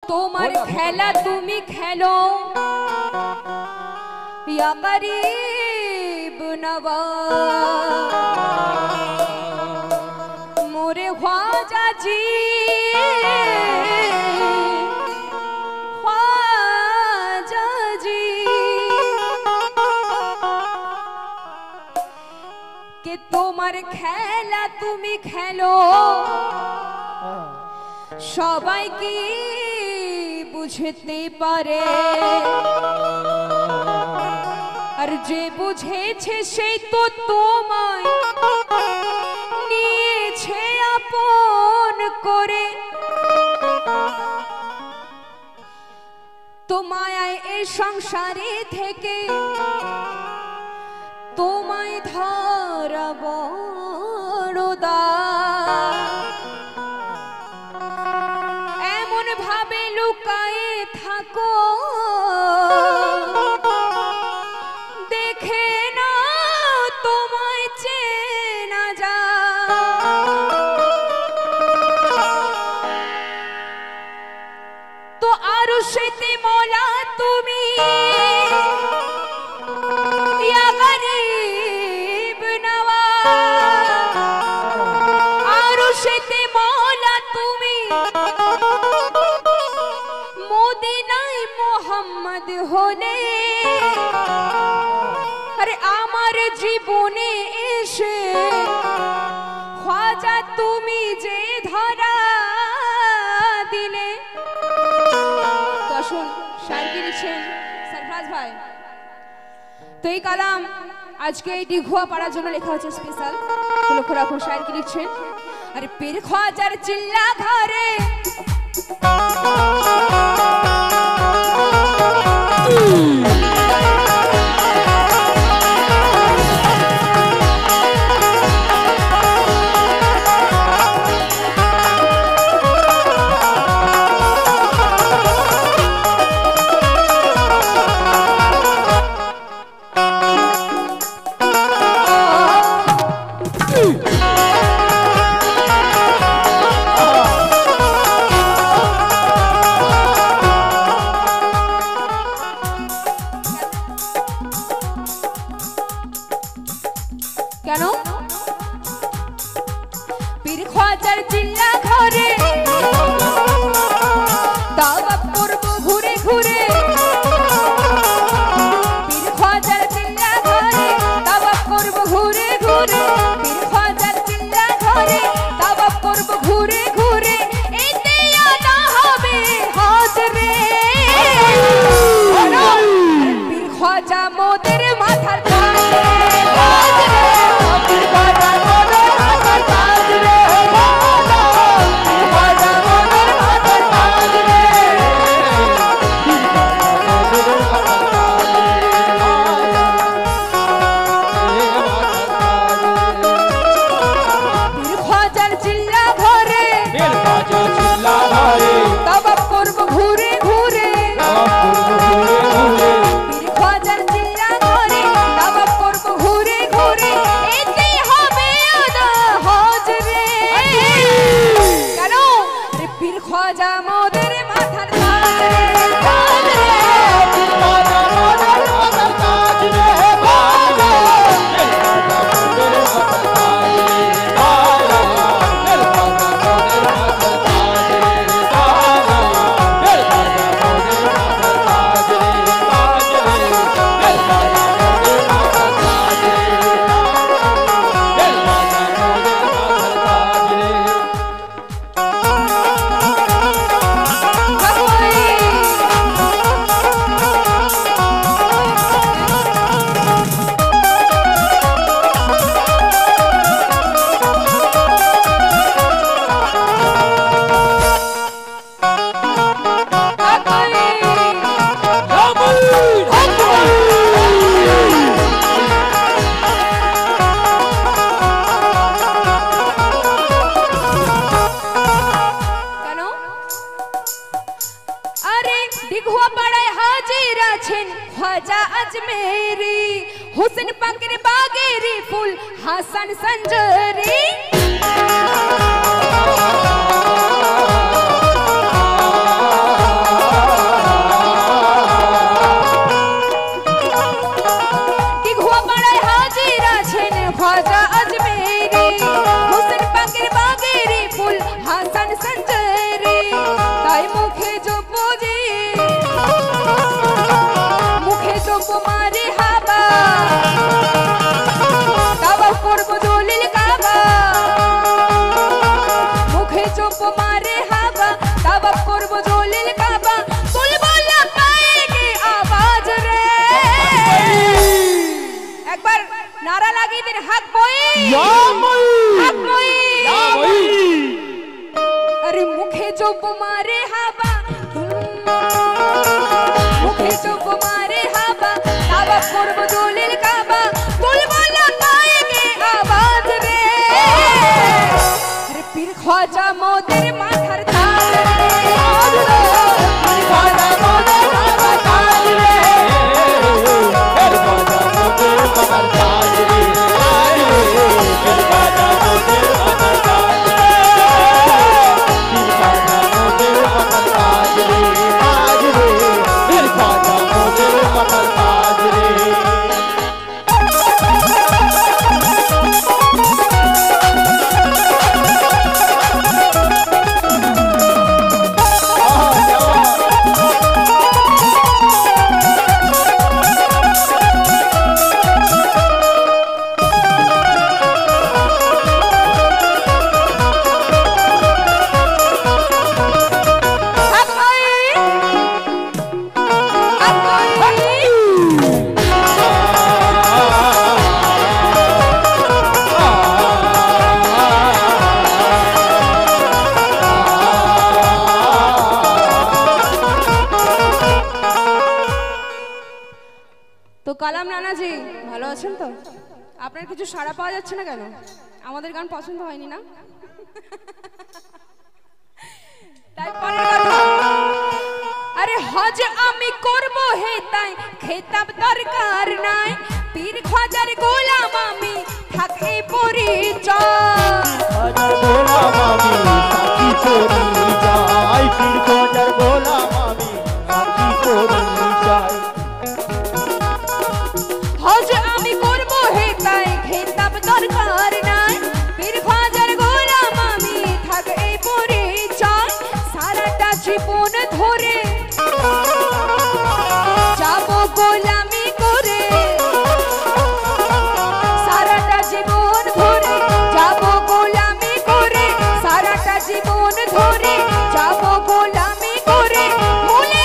তোমার খেলা তুমি খেলো या गरीब नवाज मोरे ख्वाजा जी ख्वाजा जी के তোমার খেলা তুমি খেলো সবাই কি বুঝতে পারে আর যে বুঝেছে সেই তো তোমায় নিয়েছে আপন করে তোমায় এই সংসারে থেকে তোমায় ধরা বড় দায় এমন ভাবে লুকায়ে থাকো দেখে না তোমায় চেনা যায় তো আরশেতে মওলা তুমি ইয়া গরিব নওয়াজ আরশেতে মওলা তুমি মদিনায় মোহাম্মদ হলে अरे आमार जीवने एशे ख्वाजा तुमी जे धरा दिले तो शुन शायर की लिखें सरफराज भाई तो ये कलाम आज के दिखुआ पढ़ा जो ना लिखा हो स्पेशल तो लोग खुरा खुश शायर की लिखें अरे पीर ख्वाजार चिल्ला घरे हुसैन पकड़ बागेरी फूल हसन संजरी নানাজি ভালো আছেন তো? আপনার কিছু সাড়া পাওয়া যাচ্ছে না কেন? আমাদের গান পছন্দ হয়নি না? তাই পরের কথা, আরে হজ আমি করব হে তাই খেতাব দরকার নাই, পীর খাজার গোলাম আমি থাকে পরিচয়। খাজার গোলাম আমি সাকি করি যাই, পীর খাজার গোলাম আমি সাকি করি যাই। হজ আমি করব হে তাই খেতাব দরকার নাই, পীর খাজার গোলাম আমি থাকে পরিচয়। সারাটা জীবন ধরে যাব গোলামি করে, সারাটা জীবন ধরে যাব গোলামি করে, সারাটা জীবন ধরে যাব গোলামি করে। ভুলে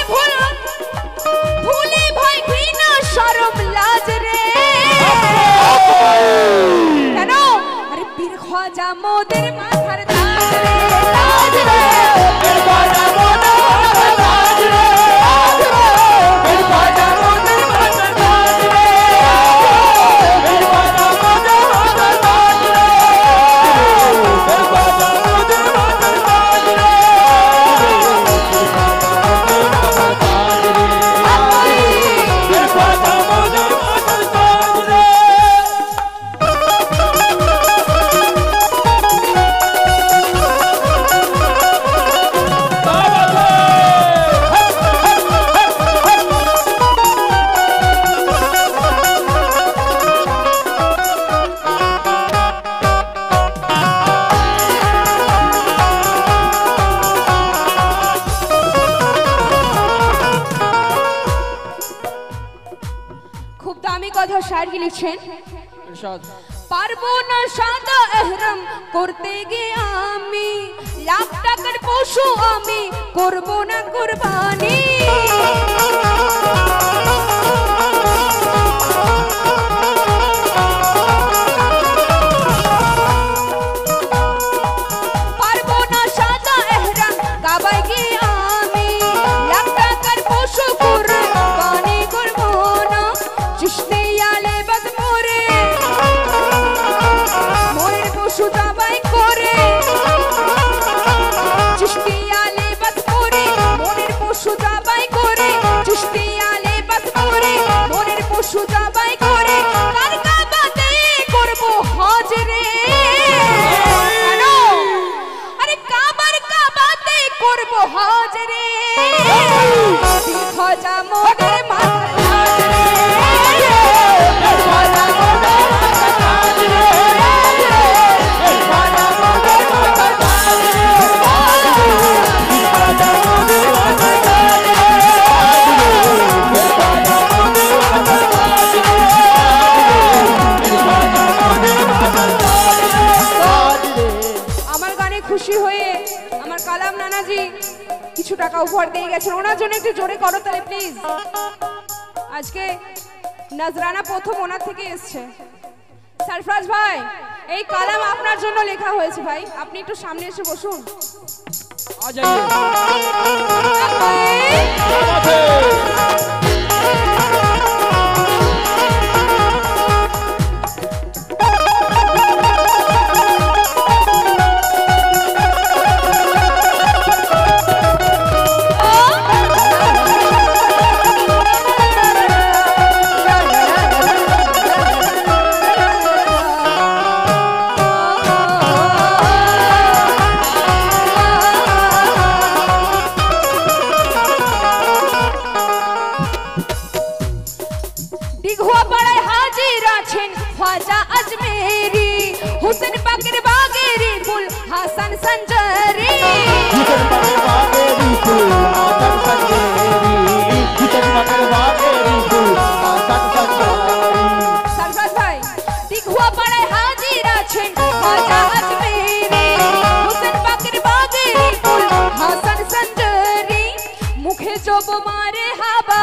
ভুলে ভয় ঘৃণা শরম লাজ রে, কেন? আরে পীর খাজা মোদের মাথার তাজ রে, তাজ রে, পীর খাজা মোদের মাথার তাজ রে, তাজ রে, পীর খাজা মোদের মাথার তাজ রে, পীর খাজা মোদের মাথার তাজ রে, পীর খাজা মোদের মাথার তাজ রে, পীর খাজা মোদের মাথার তাজ রে। খুব দামি কথা শায়র কি লিখছেন, পারবো না সাদা এহরাম করতে গিয়ে আমি, লাখ টাকার পশু আমি করব না কুরবানি। পারবো না সাদা এহরাম কাবায় গিয়ে আমি, লাখ টাকার পশু কুরবানি করব না। চিশতে আলে বাদ মোরে মোরের পশু দাবাই করে, চিশতে আলে বাদ মোরে মোরের পশু দাবাই করে, চিশতে আলে বাদ মোরে মোরের পশু দাবাই করে। কার কাবাতে করব হজ রে, কেন? আরে কাবার কাবাতে করব হজ রে, পীর খাজা মোদের মাথার তাজ রে, পীর খাজা মোদের মাথার তাজ রে, পীর খাজা মোদের মাথার তাজ রে, পীর খাজা মোদের মাথার তাজ রে, পীর খাজা মোদের মাথার তাজ রে, পীর খাজা মোদের মাথার তাজ রে। আমার গানে খুশি হয়ে আমার কালাম নানাজি কিছু টাকা উপহার দিয়ে গেছেন, ওনার জন্য একটু জোরে করো তাহলে প্লিজ। আজকে নজরানা প্রথম ওনার থেকে এসছে। সরফরাজ ভাই, এই কালাম আপনার জন্য লেখা হয়েছে ভাই, আপনি একটু সামনে এসে বসুন। आ जाइए। ख्वाजा अजमेरी हुसैन पाकेर बागेरी फुल हासन संजरी हुसैन पाकेर बागेरी फुल हासन संजरी हुसैन पाकेर बागेरी फुल हासन संजरी। सरफराज भाई दिखुआ पड़े हाजिर आছেন ख्वाजा अजमेरी हुसैन पाकेर बागेरी फुल हासन संजरी मुखे जब मारे हाबा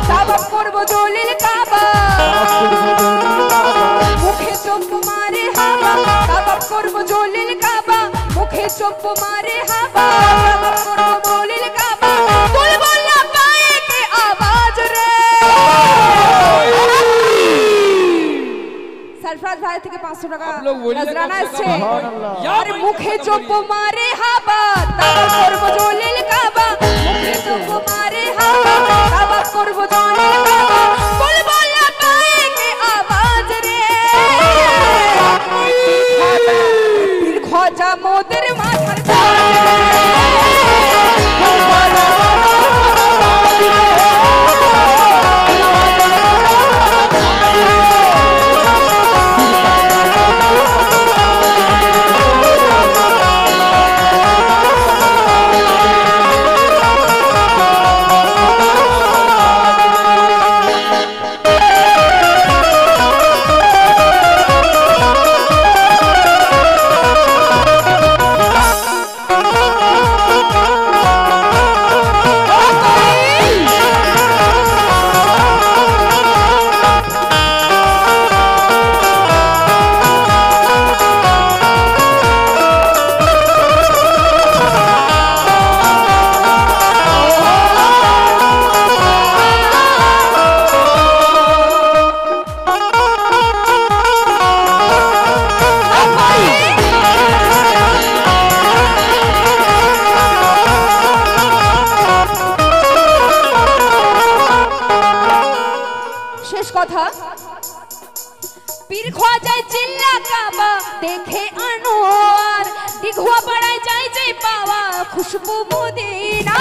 ताबक করব দলিল কাবা মুখে চোপ মারে হাবা তাবক করব দলিল কাবা মুখে চোপ মারে হাবা তাবক করব দলিল কাবা বুলবুল না পায়ে কে আওয়াজ রে কোথায় থেকে 500 টাকা आप लोग बोलिए नजराना कम से আসছে कम সুবহানাল্লাহ। আরে মুখে জপ মারে হাবা তাবা করব জলিল কাবা মুখে জপ মারে হাবা তাবা করব জলিল কাবা বলবো না পাएंगे आवाज রে পীর খোজা মোদের মাথার কথা পীর খোয়াজায় চিল্লা কাবা দেখে আনোয়ার দিঘুয়া পাড়ায় যাই যাই পাওয়া খুশবু মদিনা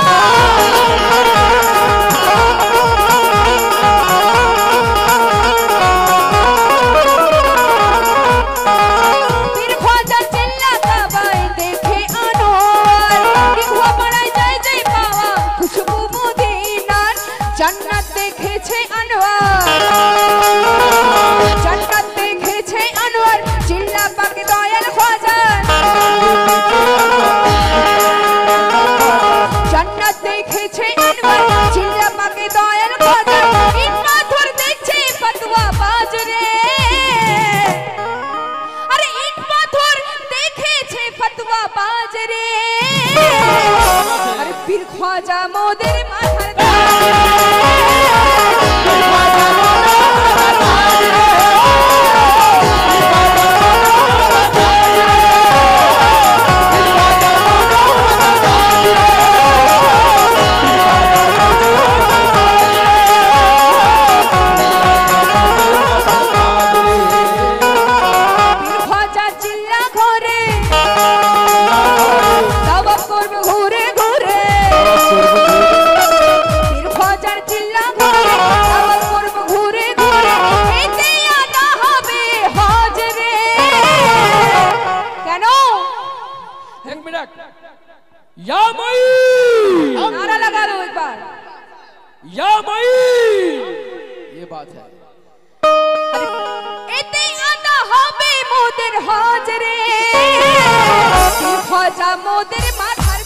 পীর খোয়াজায় চিল্লা কাবায় দেখে আনোয়ার দিঘুয়া পাড়ায় যাই যাই পাওয়া খুশবু মদিনার জান্নাত দেখেছে আনোয়ার জান্নাত দেখেছে আনোয়ার জিল্লা পাকে দয়াল খোঁজা জান্নাত দেখেছে আনোয়ার জিল্লা পাকে দয়াল খোঁজা ইট পাথর দেখছে ফতোয়া বাজ রে আরে ইট পাথর দেখেছে ফতোয়া বাজ রে আরে পীর খোঁজা মোদের মাথার या मई नारा लगा लो एक बार या मई ये बात है एते आदा হবে মোদের হাজরে পীর খোঁজা মোদের মাথার